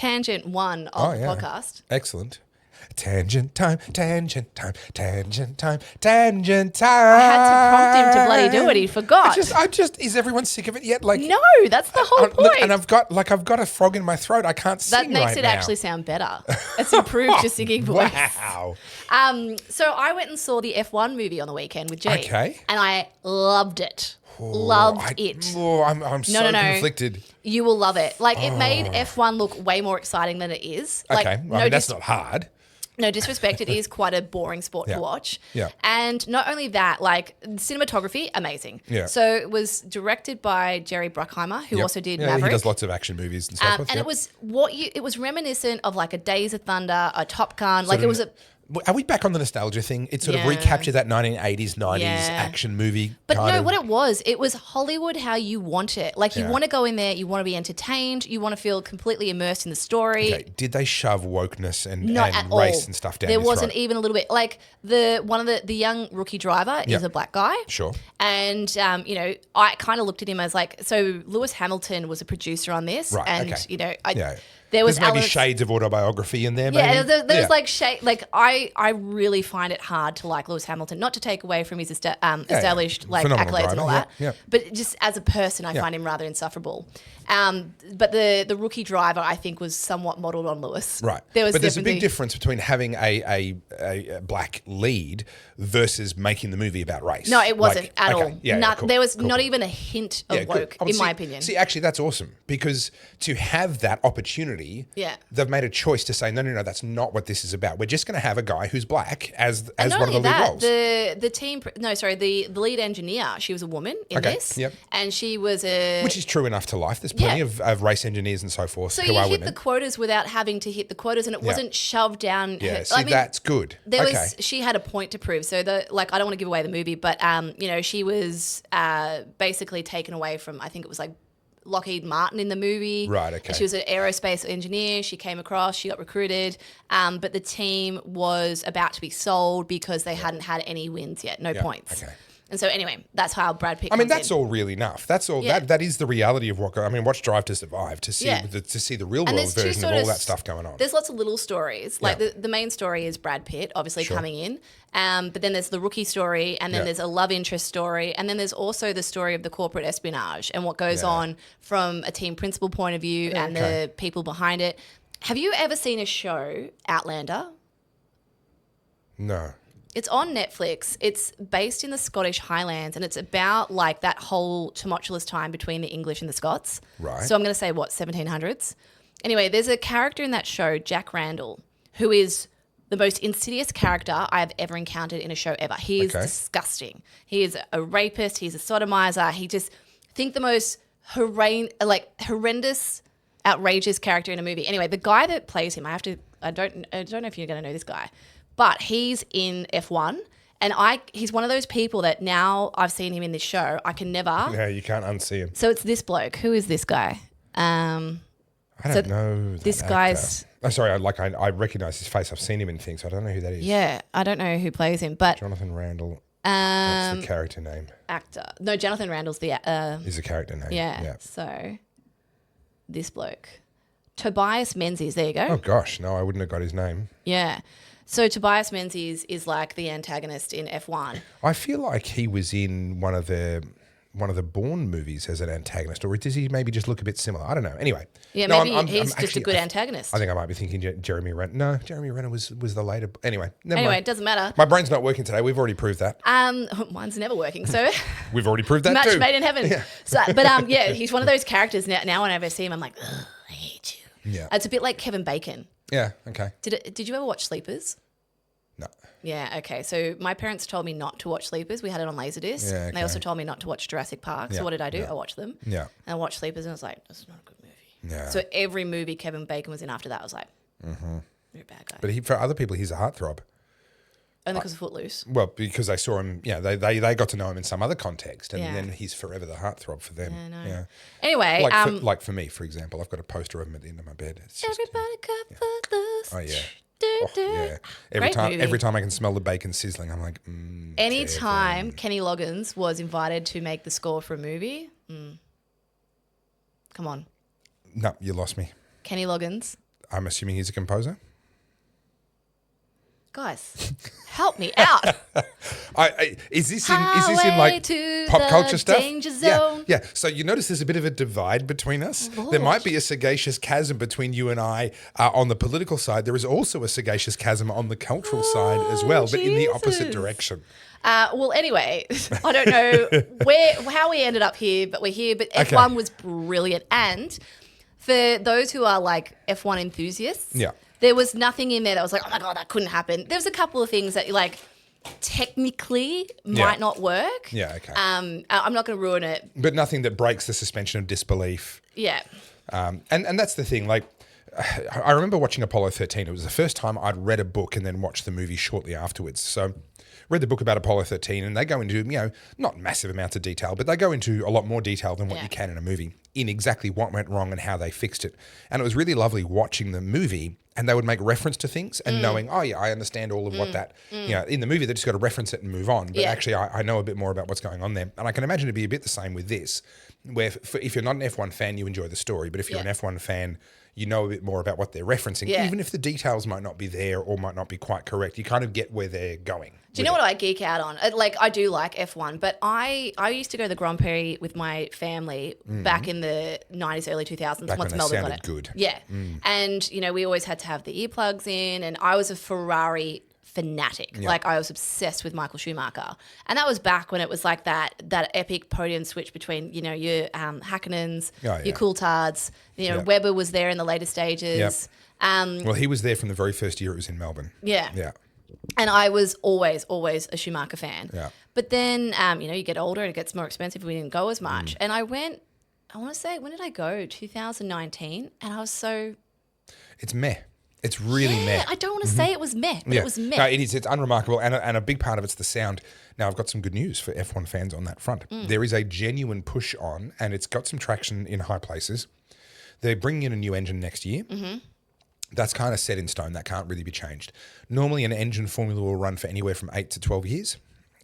tangent one of the podcast. Excellent. Tangent time, tangent time, tangent time, tangent time. I had to prompt him to bloody do it. He forgot. Is everyone sick of it yet? Like, no, that's the whole point. Look, and I've got a frog in my throat. I can't sing right now. That makes it actually sound better. It's improved your singing voice. Wow. So I went and saw the F1 movie on the weekend with G. Okay. And I loved it. I'm No. conflicted. You will love it. Like, it made F1 look way more exciting than it is. Like, Okay. That's not hard. No disrespect, it is quite a boring sport to watch. Yeah. And not only that, like, cinematography, amazing. Yeah. So it was directed by Jerry Bruckheimer, who also did Maverick. He does lots of action movies and so forth. And it was reminiscent of like a Days of Thunder, a Top Gun. Like, it was a... Are we back on the nostalgia thing? It sort of recaptured that 1980s, 90s action movie. But no, what it was Hollywood how you want it. Like, you want to go in there, you want to be entertained, you want to feel completely immersed in the story. Okay. Did they shove wokeness and Not race and stuff down There your wasn't throat? even a little bit. Like, the young rookie driver is a black guy. Sure. And, I kind of looked at him as like, so Lewis Hamilton was a producer on this. Right, and, okay. There was maybe shades of autobiography in there. Yeah, maybe? there was like shade. Like, I really find it hard to like Lewis Hamilton, not to take away from his established like Phenomenal accolades driver. and all that, Yeah. but just as a person, I find him rather insufferable. But the rookie driver, I think, was somewhat modelled on Lewis. Right. There's a big difference between having a black lead versus making the movie about race. No, it wasn't at all. Cool. There was not even a hint of woke, in my opinion. See, actually, that's awesome because to have that opportunity, they've made a choice to say, no, that's not what this is about. We're just going to have a guy who's black as one of the lead roles. The lead engineer, she was a woman in this. Yep. And she was which is true enough to life. There's plenty of race engineers and so forth who are women. So you hit the quotas without having to hit the quotas, and it wasn't shoved down her. That's good. She had a point to prove. So I don't want to give away the movie, but she was basically taken away from, I think it was like Lockheed Martin in the movie. Right, okay. And she was an aerospace engineer. She came across, she got recruited, but the team was about to be sold because they hadn't had any wins yet, no points. Okay. And so anyway, that's how Brad Pitt that's all real enough. That's all. Yeah. That is the reality of what. Watch Drive to Survive to see the real world version of all that stuff going on. There's lots of little stories. Like the main story is Brad Pitt, obviously coming in. But then there's the rookie story, and then there's a love interest story, and then there's also the story of the corporate espionage and what goes on from a team principal point of view and the people behind it. Have you ever seen a show, Outlander? No. It's on Netflix. It's based in the Scottish Highlands, and it's about like that whole tumultuous time between the English and the Scots. Right. So I'm going to say, 1700s? Anyway, there's a character in that show, Jack Randall, who is the most insidious character I have ever encountered in a show ever. He is disgusting. He is a rapist. He's a sodomizer. Think the most horrendous, outrageous character in a movie. Anyway, the guy that plays him, I don't know if you're going to know this guy, but he's in F1, and he's one of those people that now I've seen him in this show, I can never. Yeah, you can't unsee him. So it's this bloke. Who is this guy? I don't know. This guy's. Oh, sorry. I recognise his face. I've seen him in things. So I don't know who that is. Yeah, I don't know who plays him, but Jonathan Randall. That's the character name. Actor. No, Jonathan Randall's the. Is the character name. Yeah. So this bloke, Tobias Menzies. There you go. Oh gosh, no, I wouldn't have got his name. Yeah. So Tobias Menzies is like the antagonist in F1. I feel like he was in one of the Bourne movies as an antagonist, or does he maybe just look a bit similar? I don't know. Anyway. Yeah, maybe he's just a good antagonist. I think I might be thinking Jeremy Renner. No, Jeremy Renner was the later. Anyway, it doesn't matter. My brain's not working today. We've already proved that. Mine's never working, so. We've already proved that match too. made in heaven. Yeah. So, but he's one of those characters now whenever I see him, I'm like, ugh, I hate you. Yeah. It's a bit like Kevin Bacon. Yeah, okay. Did you ever watch Sleepers? No. Yeah, okay. So my parents told me not to watch Sleepers. We had it on Laserdisc. Yeah, okay. And they also told me not to watch Jurassic Park. So what did I do? I watched them. Yeah. And I watched Sleepers and I was like, that's not a good movie. Yeah. So every movie Kevin Bacon was in after that, I was like, you're a bad guy. But for other people, he's a heartthrob. Only because of Footloose. Well, because they saw him, they got to know him in some other context, and then he's forever the heartthrob for them. Yeah, no. Yeah. Anyway. Like for me, for example, I've got a poster of him at the end of my bed. It's just, Everybody got Footloose. Oh, yeah. Yeah. Every time I can smell the bacon sizzling, I'm like, Anytime Kenny Loggins was invited to make the score for a movie, come on. No, you lost me. Kenny Loggins. I'm assuming he's a composer. Guys, help me out. Is this in like pop culture stuff? Yeah. So you notice there's a bit of a divide between us. Lord. There might be a sagacious chasm between you and I on the political side. There is also a sagacious chasm on the cultural side as well, but in the opposite direction. Well, anyway, I don't know how we ended up here, but we're here. But F1 was brilliant, and for those who are like F1 enthusiasts, there was nothing in there that was like, oh my God, that couldn't happen. There was a couple of things that like technically might not work. Yeah, okay. I'm not going to ruin it. But nothing that breaks the suspension of disbelief. Yeah. And that's the thing. Like, I remember watching Apollo 13. It was the first time I'd read a book and then watched the movie shortly afterwards. So read the book about Apollo 13 and they go into, not massive amounts of detail, but they go into a lot more detail than what you can in a movie in exactly what went wrong and how they fixed it. And it was really lovely watching the movie and they would make reference to things and knowing, oh yeah, I understand all of what that, in the movie they just got to reference it and move on. But actually I know a bit more about what's going on there. And I can imagine it'd be a bit the same with this, where if you're not an F1 fan, you enjoy the story. But if you're an F1 fan, you know a bit more about what they're referencing. Even if the details might not be there or might not be quite correct, you kind of get where they're going. Do you know what I geek out on? Like, I do like F1, but I used to go to the Grand Prix with my family back in the 90s, early 2000s. Back once when Melbourne sounded got it. good. Yeah. And, we always had to have the earplugs in, and I was a Ferrari fanatic. Like, I was obsessed with Michael Schumacher. And that was back when it was like that epic podium switch between, your Häkkinens, your Coulthards, Webber was there in the later stages. Well, he was there from the very first year it was in Melbourne. Yeah. And I was always a Schumacher fan. Yeah. But then, you get older and it gets more expensive. We didn't go as much. And I went, I want to say, when did I go? 2019. And I was so... It's meh. It's really meh. I don't want to say it was meh, but it was meh. No, it is. It's unremarkable. And a big part of it's the sound. Now, I've got some good news for F1 fans on that front. There is a genuine push on, and it's got some traction in high places. They're bringing in a new engine next year. That's kind of set in stone. That can't really be changed. Normally, an engine formula will run for anywhere from 8 to 12 years.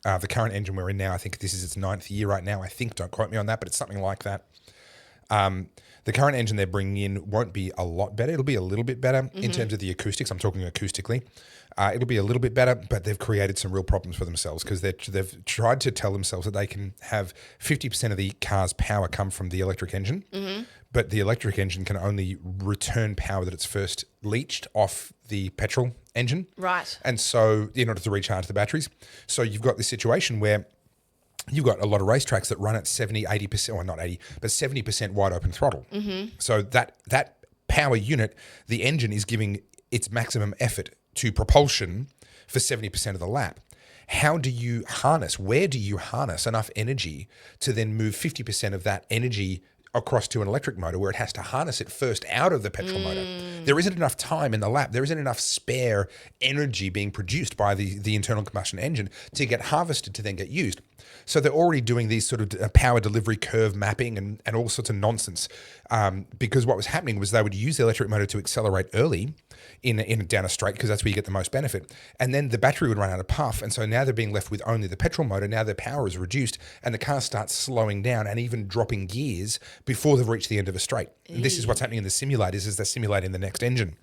The current engine we're in now, I think this is its 9th year right now. I think, don't quote me on that, but it's something like that. The current engine they're bringing in won't be a lot better. It'll be a little bit better in terms of the acoustics. I'm talking acoustically. It'll be a little bit better, but they've created some real problems for themselves because they've tried to tell themselves that they can have 50% of the car's power come from the electric engine, but the electric engine can only return power that it's first leached off the petrol engine. Right. And so in order to recharge the batteries. So you've got this situation where you've got a lot of racetracks that run at 70, 80%, or not 80, but 70% wide open throttle. So that power unit, the engine is giving its maximum effort to propulsion for 70% of the lap. How do you harness, where do you harness enough energy to then move 50% of that energy across to an electric motor where it has to harness it first out of the petrol motor? There isn't enough time in the lap. There isn't enough spare energy being produced by the internal combustion engine to get harvested to then get used. So they're already doing these sort of power delivery curve mapping and all sorts of nonsense because what was happening was they would use the electric motor to accelerate early in down a straight because that's where you get the most benefit. And then the battery would run out of puff. And so now they're being left with only the petrol motor. Now their power is reduced and the car starts slowing down and even dropping gears before they've reached the end of a straight. And this is what's happening in the simulators is they're simulating the next engine.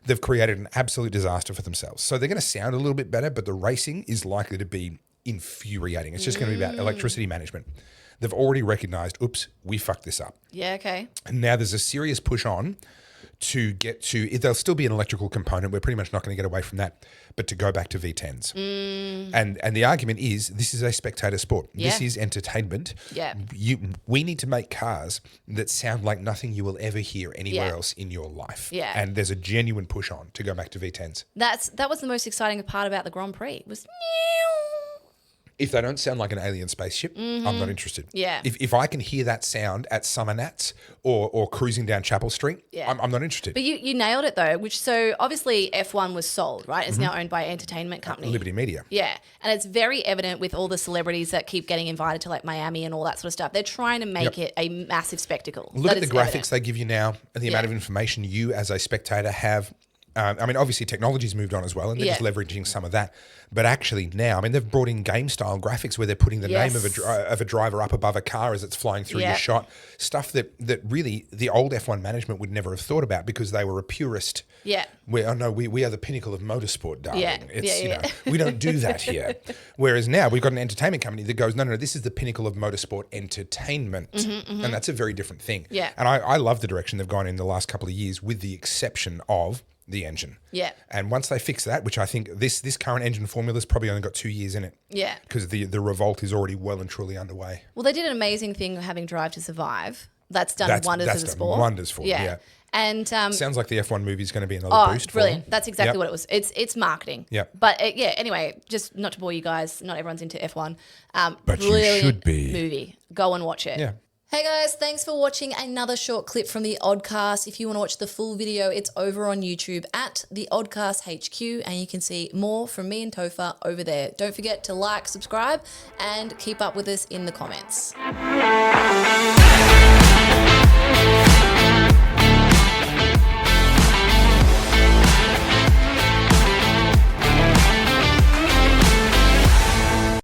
They've created an absolute disaster for themselves. So they're going to sound a little bit better, but the racing is likely to be infuriating. It's just going to be about electricity management. They've already recognized, oops, we fucked this up. Yeah, okay. And now there's a serious push on to get to, there'll still be an electrical component. We're pretty much not going to get away from that, but to go back to V10s. And the argument is this is a spectator sport. Yeah. This is entertainment. Yeah. We need to make cars that sound like nothing you will ever hear anywhere else in your life. Yeah. And there's a genuine push on to go back to V10s. That was the most exciting part about the Grand Prix was If they don't sound like an alien spaceship, I'm not interested. Yeah. If I can hear that sound at Summer Nats or cruising down Chapel Street, I'm not interested. But you nailed it though, so obviously F1 was sold, right? It's now owned by an entertainment company. Liberty Media. Yeah. And it's very evident with all the celebrities that keep getting invited to like Miami and all that sort of stuff. They're trying to make it a massive spectacle. Look at the graphics they give you now and the amount of information you as a spectator have I mean, obviously technology's moved on as well, and they're just leveraging some of that. But actually now, I mean, they've brought in game-style graphics where they're putting the name of a driver up above a car as it's flying through your shot. Stuff that really the old F1 management would never have thought about because they were a purist. Yeah. Where, oh no, we are the pinnacle of motorsport, darling. Yeah. It's, you know, we don't do that here. Whereas now we've got an entertainment company that goes, no, this is the pinnacle of motorsport entertainment. And that's a very different thing. Yeah. And I love the direction they've gone in the last couple of years with the exception of the engine. Yeah. And once they fix that, which I think this current engine formula's probably only got 2 years in it. Yeah. Because the revolt is already well and truly underway. Well, they did an amazing thing having Drive to Survive. That's done wonders for the sport. Wonders for it, yeah. And sounds like the F1 movie is going to be another boost for brilliant. them. That's exactly what it was. It's marketing. Yeah. But anyway, just not to bore you guys, not everyone's into F1. But you should be. Movie. Go and watch it. Yeah. Hey guys, thanks for watching another short clip from The Oddcast. If you want to watch the full video, it's over on YouTube at The Oddcast HQ, and you can see more from me and Topher over there. Don't forget to like, subscribe, and keep up with us in the comments.